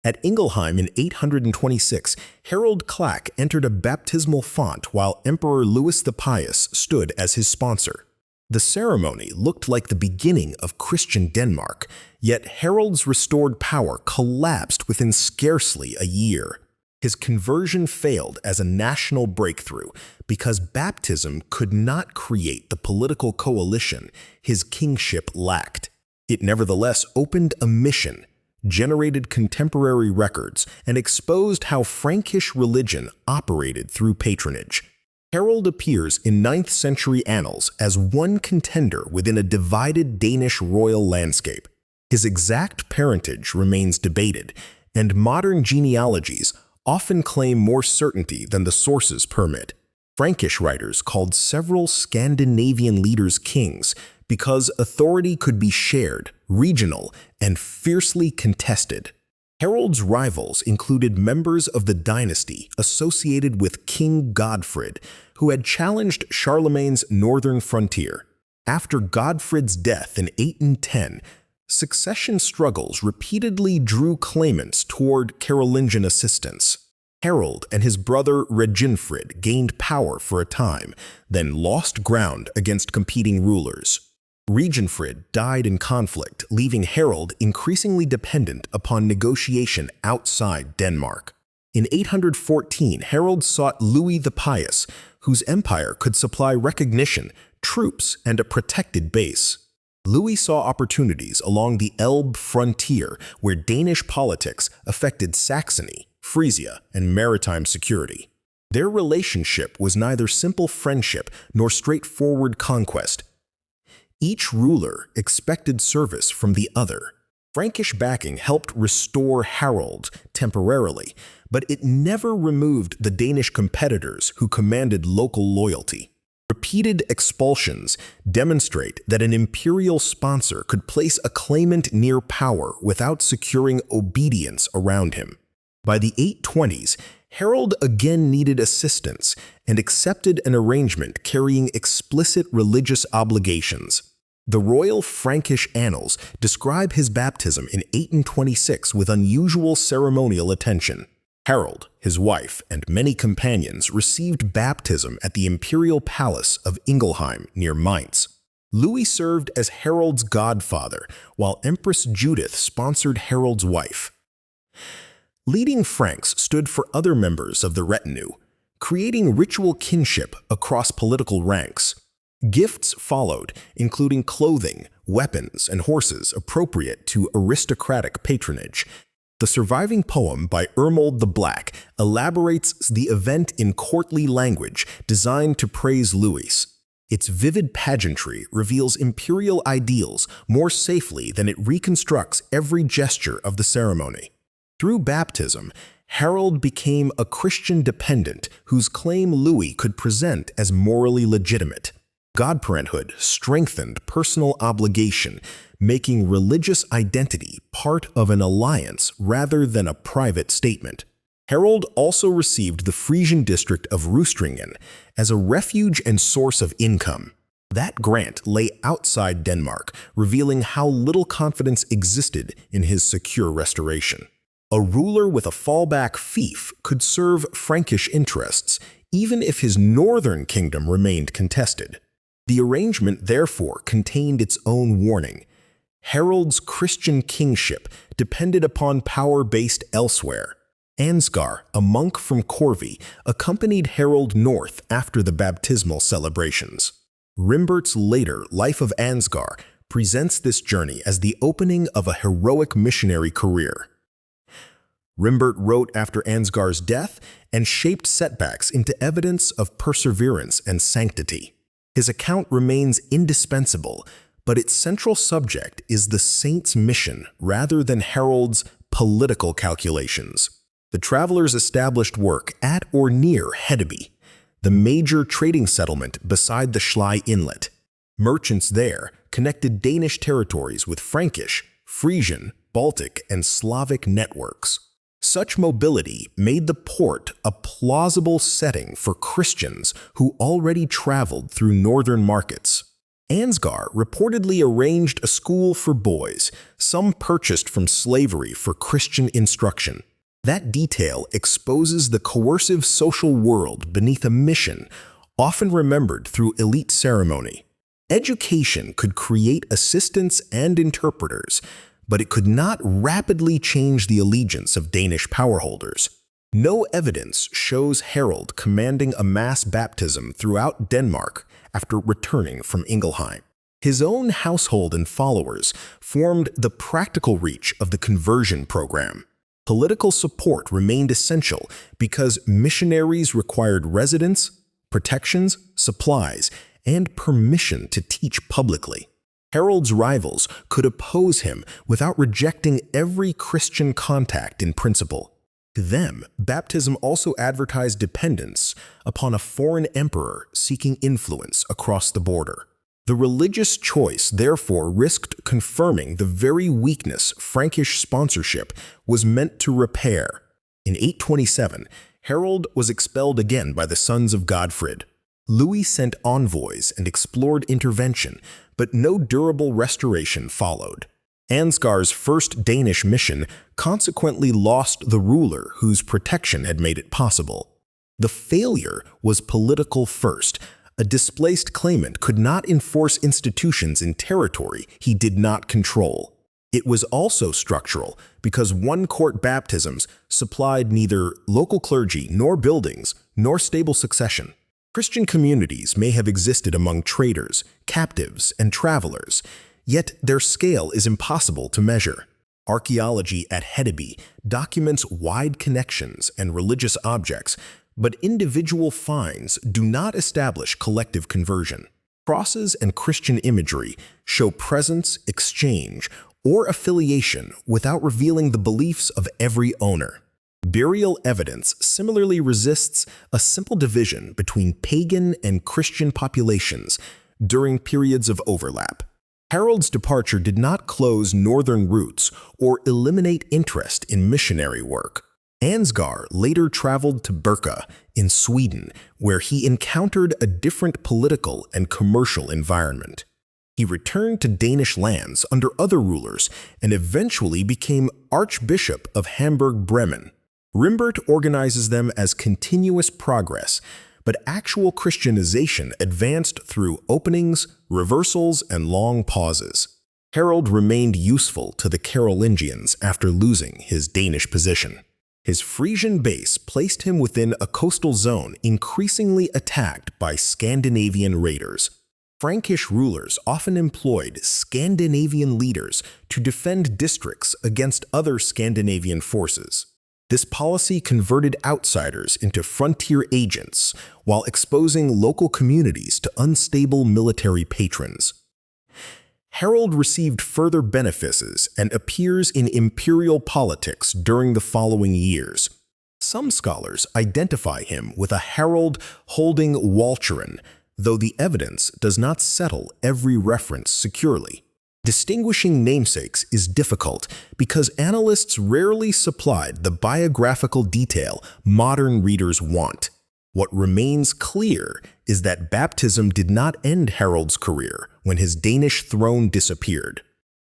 At Ingelheim in 826, Harald Klak entered a baptismal font while Emperor Louis the Pious stood as his sponsor. The ceremony looked like the beginning of Christian Denmark, yet Harald's restored power collapsed within scarcely a year. His conversion failed as a national breakthrough because baptism could not create the political coalition his kingship lacked. It nevertheless opened a mission, generated contemporary records, and exposed how Frankish religion operated through patronage. Harald appears in 9th century annals as one contender within a divided Danish royal landscape. His exact parentage remains debated, and modern genealogies often claim more certainty than the sources permit. Frankish writers called several Scandinavian leaders kings because authority could be shared, regional, and fiercely contested. Harald's rivals included members of the dynasty associated with King Godfrid, who had challenged Charlemagne's northern frontier. After Godfrid's death in 810, succession struggles repeatedly drew claimants toward Carolingian assistance. Harald and his brother Reginfrid gained power for a time, then lost ground against competing rulers. Reginfrid died in conflict, leaving Harald increasingly dependent upon negotiation outside Denmark. In 814, Harald sought Louis the Pious, whose empire could supply recognition, troops, and a protected base. Louis saw opportunities along the Elbe frontier where Danish politics affected Saxony, Frisia, and maritime security. Their relationship was neither simple friendship nor straightforward conquest. Each ruler expected service from the other. Frankish backing helped restore Harald temporarily, but it never removed the Danish competitors who commanded local loyalty. Repeated expulsions demonstrate that an imperial sponsor could place a claimant near power without securing obedience around him. By the 820s, Harald again needed assistance and accepted an arrangement carrying explicit religious obligations. The royal Frankish annals describe his baptism in 826 with unusual ceremonial attention. Harald, his wife, and many companions received baptism at the Imperial Palace of Ingelheim near Mainz. Louis served as Harald's godfather, while Empress Judith sponsored Harald's wife. Leading Franks stood for other members of the retinue, creating ritual kinship across political ranks. Gifts followed, including clothing, weapons, and horses appropriate to aristocratic patronage. The surviving poem by Ermold the Black elaborates the event in courtly language designed to praise Louis. Its vivid pageantry reveals imperial ideals more safely than it reconstructs every gesture of the ceremony. Through baptism, Harald became a Christian dependent whose claim Louis could present as morally legitimate. Godparenthood strengthened personal obligation, making religious identity part of an alliance rather than a private statement. Harald also received the Frisian district of Rustringen as a refuge and source of income. That grant lay outside Denmark, revealing how little confidence existed in his secure restoration. A ruler with a fallback fief could serve Frankish interests, even if his northern kingdom remained contested. The arrangement therefore contained its own warning. Harald's Christian kingship depended upon power based elsewhere. Ansgar, a monk from Corvey, accompanied Harald north after the baptismal celebrations. Rimbert's later Life of Ansgar presents this journey as the opening of a heroic missionary career. Rimbert wrote after Ansgar's death and shaped setbacks into evidence of perseverance and sanctity. His account remains indispensable, but its central subject is the saint's mission rather than Harald's political calculations. The travelers established work at or near Hedeby, the major trading settlement beside the Schlei Inlet. Merchants there connected Danish territories with Frankish, Frisian, Baltic, and Slavic networks. Such mobility made the port a plausible setting for Christians who already traveled through northern markets. Ansgar reportedly arranged a school for boys, some purchased from slavery for Christian instruction. That detail exposes the coercive social world beneath a mission, often remembered through elite ceremony. Education could create assistants and interpreters, but it could not rapidly change the allegiance of Danish powerholders. No evidence shows Harald commanding a mass baptism throughout Denmark after returning from Ingelheim. His own household and followers formed the practical reach of the conversion program. Political support remained essential because missionaries required residence, protections, supplies, and permission to teach publicly. Harald's rivals could oppose him without rejecting every Christian contact in principle. To them, baptism also advertised dependence upon a foreign emperor seeking influence across the border. The religious choice therefore risked confirming the very weakness Frankish sponsorship was meant to repair. In 827, Harald was expelled again by the sons of Godfrid. Louis sent envoys and explored intervention, but no durable restoration followed. Ansgar's first Danish mission consequently lost the ruler whose protection had made it possible. The failure was political first. A displaced claimant could not enforce institutions in territory he did not control. It was also structural because one-court baptisms supplied neither local clergy nor buildings nor stable succession. Christian communities may have existed among traders, captives, and travelers, yet their scale is impossible to measure. Archaeology at Hedeby documents wide connections and religious objects, but individual finds do not establish collective conversion. Crosses and Christian imagery show presence, exchange, or affiliation without revealing the beliefs of every owner. Burial evidence similarly resists a simple division between pagan and Christian populations during periods of overlap. Harald's departure did not close northern routes or eliminate interest in missionary work. Ansgar later traveled to Birka in Sweden, where he encountered a different political and commercial environment. He returned to Danish lands under other rulers and eventually became Archbishop of Hamburg-Bremen. Rimbert organizes them as continuous progress, but actual Christianization advanced through openings, reversals, and long pauses. Harald remained useful to the Carolingians after losing his Danish position. His Frisian base placed him within a coastal zone increasingly attacked by Scandinavian raiders. Frankish rulers often employed Scandinavian leaders to defend districts against other Scandinavian forces. This policy converted outsiders into frontier agents while exposing local communities to unstable military patrons. Harald received further benefices and appears in imperial politics during the following years. Some scholars identify him with a Harald holding Walcheren, though the evidence does not settle every reference securely. Distinguishing namesakes is difficult because analysts rarely supplied the biographical detail modern readers want. What remains clear is that baptism did not end Harald's career when his Danish throne disappeared.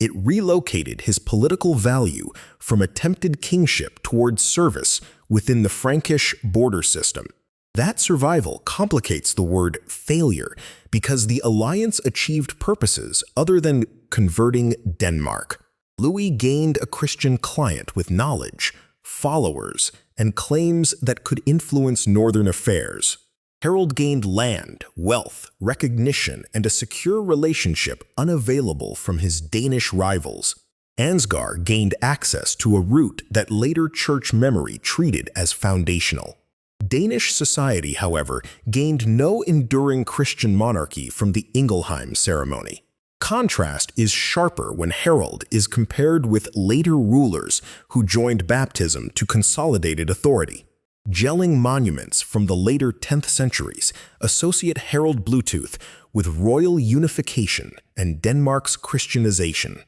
It relocated his political value from attempted kingship towards service within the Frankish border system. That survival complicates the word failure because the alliance achieved purposes other than converting Denmark. Louis gained a Christian client with knowledge, followers, and claims that could influence northern affairs. Harald gained land, wealth, recognition, and a secure relationship unavailable from his Danish rivals. Ansgar gained access to a route that later church memory treated as foundational. Danish society, however, gained no enduring Christian monarchy from the Ingelheim ceremony. Contrast is sharper when Harald is compared with later rulers who joined baptism to consolidated authority. Gelling monuments from the later 10th centuries associate Harald Bluetooth with royal unification and Denmark's Christianization.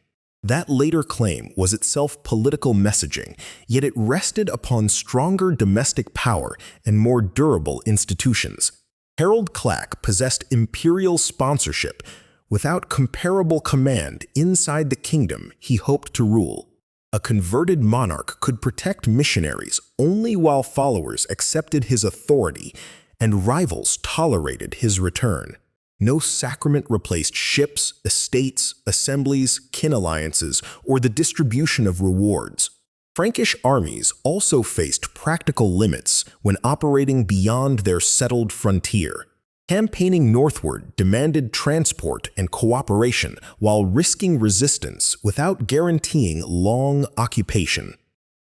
That later claim was itself political messaging, yet it rested upon stronger domestic power and more durable institutions. Harald Klak possessed imperial sponsorship, without comparable command inside the kingdom he hoped to rule. A converted monarch could protect missionaries only while followers accepted his authority and rivals tolerated his return. No sacrament replaced ships, estates, assemblies, kin alliances, or the distribution of rewards. Frankish armies also faced practical limits when operating beyond their settled frontier. Campaigning northward demanded transport and cooperation while risking resistance without guaranteeing long occupation.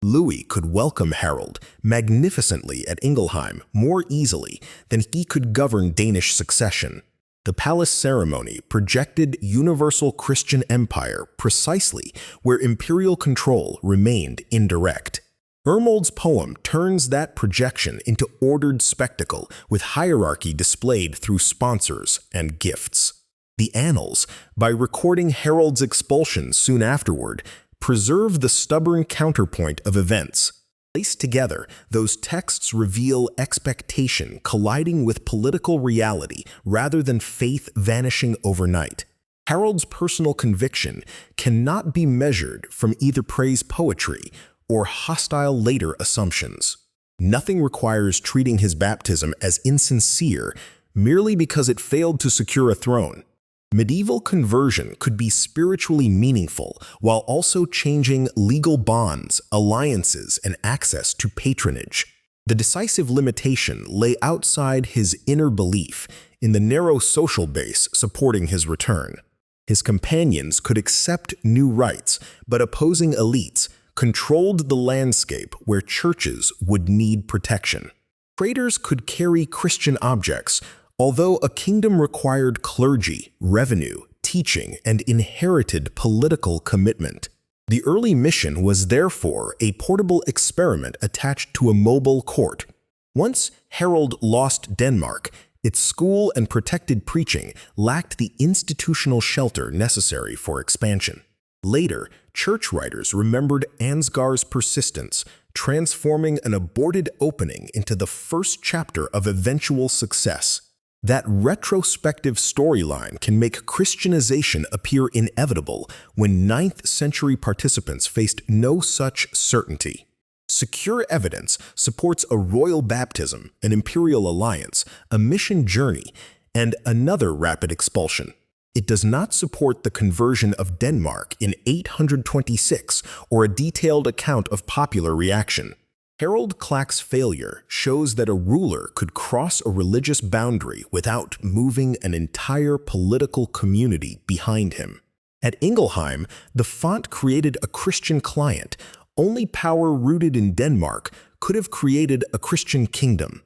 Louis could welcome Harald magnificently at Ingelheim more easily than he could govern Danish succession. The palace ceremony projected universal Christian empire precisely where imperial control remained indirect. Ermold's poem turns that projection into ordered spectacle with hierarchy displayed through sponsors and gifts. The Annals, by recording Harald's expulsion soon afterward, preserve the stubborn counterpoint of events. Placed together, those texts reveal expectation colliding with political reality rather than faith vanishing overnight. Harald's personal conviction cannot be measured from either praise poetry or hostile later assumptions. Nothing requires treating his baptism as insincere merely because it failed to secure a throne. Medieval conversion could be spiritually meaningful while also changing legal bonds, alliances, and access to patronage. The decisive limitation lay outside his inner belief in the narrow social base supporting his return. His companions could accept new rights, but opposing elites controlled the landscape where churches would need protection. Traders could carry Christian objects, although a kingdom required clergy, revenue, teaching, and inherited political commitment. The early mission was therefore a portable experiment attached to a mobile court. Once Harald lost Denmark, its school and protected preaching lacked the institutional shelter necessary for expansion. Later, church writers remembered Ansgar's persistence, transforming an aborted opening into the first chapter of eventual success. That retrospective storyline can make Christianization appear inevitable when 9th century participants faced no such certainty. Secure evidence supports a royal baptism, an imperial alliance, a mission journey, and another rapid expulsion. It does not support the conversion of Denmark in 826 or a detailed account of popular reaction. Harald Klak's failure shows that a ruler could cross a religious boundary without moving an entire political community behind him. At Ingelheim, the font created a Christian client. Only power rooted in Denmark could have created a Christian kingdom.